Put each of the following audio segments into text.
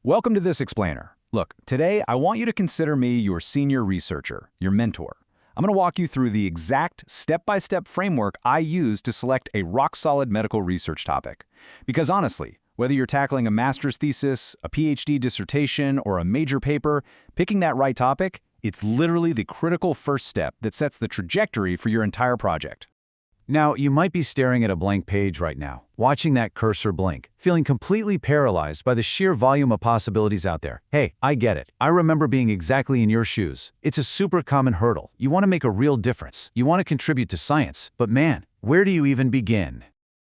Welcome to This Explainer. Look, today I want you to consider me your senior researcher, your mentor. I'm going to walk you through the exact step-by-step framework I use to select a rock-solid medical research topic. Because honestly, whether you're tackling a master's thesis, a PhD dissertation, or a major paper, picking that right topic, it's literally the critical first step that sets the trajectory for your entire project. Now, you might be staring at a blank page right now, watching that cursor blink, feeling completely paralyzed by the sheer volume of possibilities out there. Hey, I get it. I remember being exactly in your shoes. It's a super common hurdle. You want to make a real difference. You want to contribute to science. But man, where do you even begin?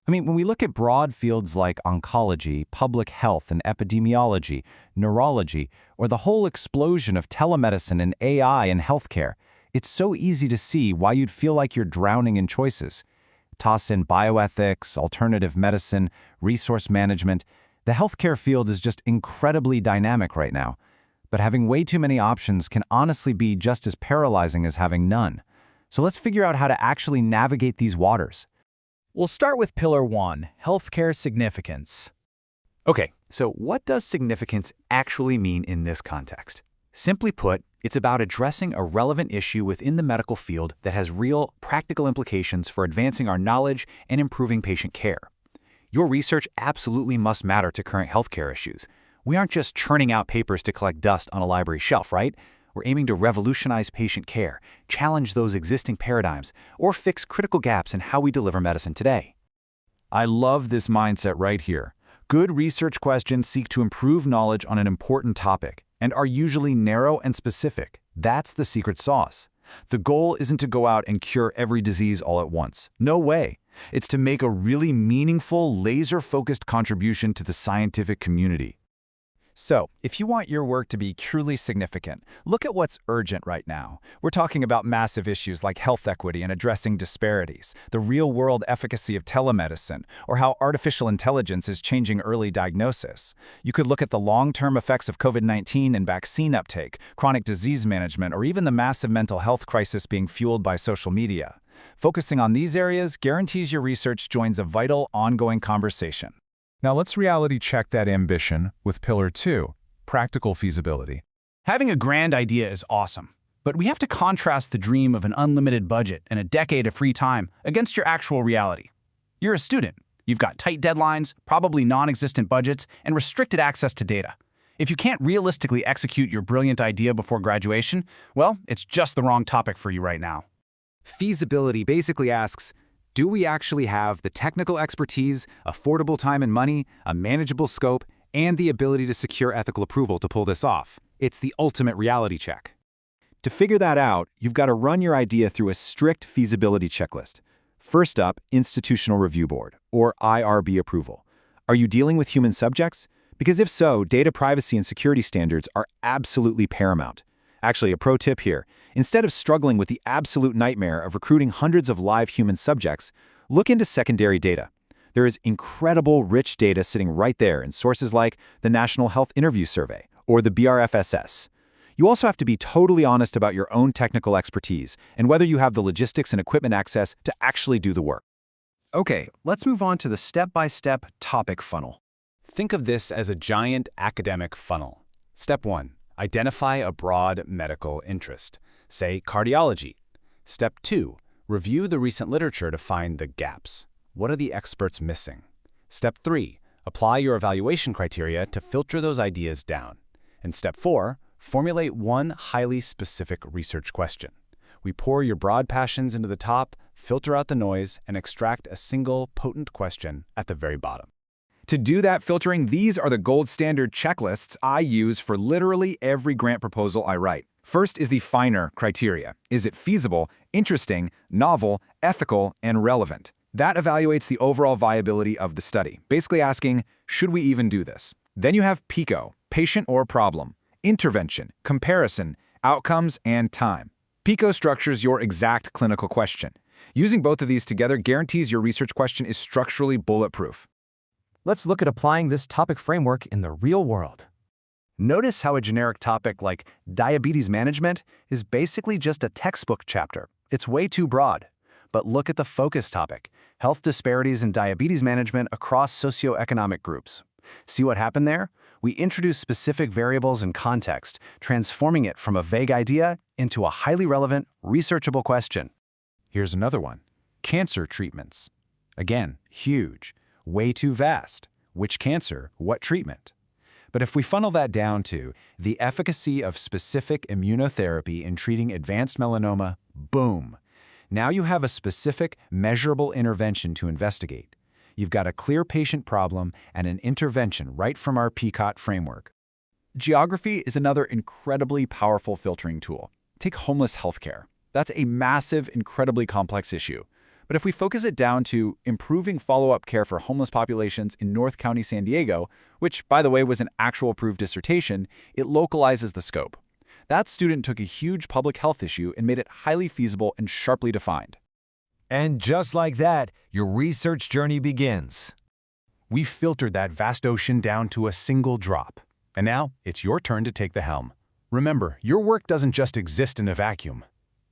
When we look at broad fields like oncology, public health and epidemiology, neurology, or the whole explosion of telemedicine and AI in healthcare, it's so easy to see why you'd feel like you're drowning in choices. Toss in bioethics, alternative medicine, resource management. The healthcare field is just incredibly dynamic right now. But having way too many options can honestly be just as paralyzing as having none. So let's figure out how to actually navigate these waters. We'll start with Pillar 1, Healthcare Significance. Okay, so what does significance actually mean in this context? Simply put, it's about addressing a relevant issue within the medical field that has real, practical implications for advancing our knowledge and improving patient care. Your research absolutely must matter to current healthcare issues. We aren't just churning out papers to collect dust on a library shelf, right? We're aiming to revolutionize patient care, challenge those existing paradigms, or fix critical gaps in how we deliver medicine today. I love this mindset right here. Good research questions seek to improve knowledge on an important topic and are usually narrow and specific. That's the secret sauce. The goal isn't to go out and cure every disease all at once. No way. It's to make a really meaningful, laser-focused contribution to the scientific community. So, if you want your work to be truly significant, look at what's urgent right now. We're talking about massive issues like health equity and addressing disparities, the real-world efficacy of telemedicine, or how artificial intelligence is changing early diagnosis. You could look at the long-term effects of COVID-19 and vaccine uptake, chronic disease management, or even the massive mental health crisis being fueled by social media. Focusing on these areas guarantees your research joins a vital, ongoing conversation. Now let's reality check that ambition with Pillar 2, practical feasibility. Having a grand idea is awesome, but we have to contrast the dream of an unlimited budget and a decade of free time against your actual reality. You're a student. You've got tight deadlines, probably non-existent budgets, and restricted access to data. If you can't realistically execute your brilliant idea before graduation, well, it's just the wrong topic for you right now. Feasibility basically asks, do we actually have the technical expertise, affordable time and money, a manageable scope, and the ability to secure ethical approval to pull this off? It's the ultimate reality check. To figure that out, you've got to run your idea through a strict feasibility checklist. First up, Institutional Review Board, or IRB approval. Are you dealing with human subjects? Because if so, data privacy and security standards are absolutely paramount. Actually, a pro tip here. Instead of struggling with the absolute nightmare of recruiting hundreds of live human subjects, look into secondary data. There is incredible rich data sitting right there in sources like the National Health Interview Survey or the BRFSS. You also have to be totally honest about your own technical expertise and whether you have the logistics and equipment access to actually do the work. Okay, let's move on to the step-by-step topic funnel. Think of this as a giant academic funnel. Step 1. Identify a broad medical interest, say cardiology. Step 2. Review the recent literature to find the gaps. What are the experts missing? Step 3. Apply your evaluation criteria to filter those ideas down. And Step 4. Formulate one highly specific research question. We pour your broad passions into the top, filter out the noise, and extract a single potent question at the very bottom. To do that filtering, these are the gold standard checklists I use for literally every grant proposal I write. First is the FINER criteria. Is it feasible, interesting, novel, ethical, and relevant? That evaluates the overall viability of the study, basically asking, should we even do this? Then you have PICO, patient or problem, intervention, comparison, outcomes, and time. PICO structures your exact clinical question. Using both of these together guarantees your research question is structurally bulletproof. Let's look at applying this topic framework in the real world. Notice how a generic topic like diabetes management is basically just a textbook chapter. It's way too broad. But look at the focus topic, health disparities in diabetes management across socioeconomic groups. See what happened there? We introduce specific variables and context, transforming it from a vague idea into a highly relevant, researchable question. Here's another one. Cancer treatments. Again, huge, way too vast. Which cancer, what treatment? But if we funnel that down to the efficacy of specific immunotherapy in treating advanced melanoma, boom. Now you have a specific, measurable intervention to investigate. You've got a clear patient problem and an intervention right from our PCOT framework. Geography is another incredibly powerful filtering tool. Take homeless healthcare. That's a massive, incredibly complex issue. But if we focus it down to improving follow-up care for homeless populations in North County, San Diego, which, by the way, was an actual approved dissertation, it localizes the scope. That student took a huge public health issue and made it highly feasible and sharply defined. And just like that, your research journey begins. We've filtered that vast ocean down to a single drop. And now, it's your turn to take the helm. Remember, your work doesn't just exist in a vacuum.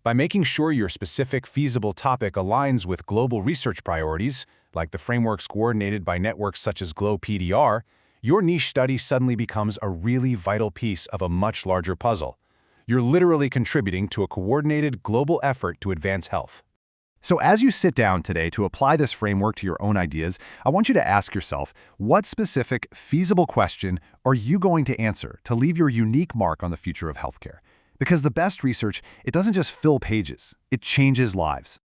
By making sure your specific feasible topic aligns with global research priorities, like the frameworks coordinated by networks such as GLOW-PDR, your niche study suddenly becomes a really vital piece of a much larger puzzle. You're literally contributing to a coordinated global effort to advance health. So as you sit down today to apply this framework to your own ideas, I want you to ask yourself, what specific, feasible question are you going to answer to leave your unique mark on the future of healthcare? Because the best research, it doesn't just fill pages, it changes lives.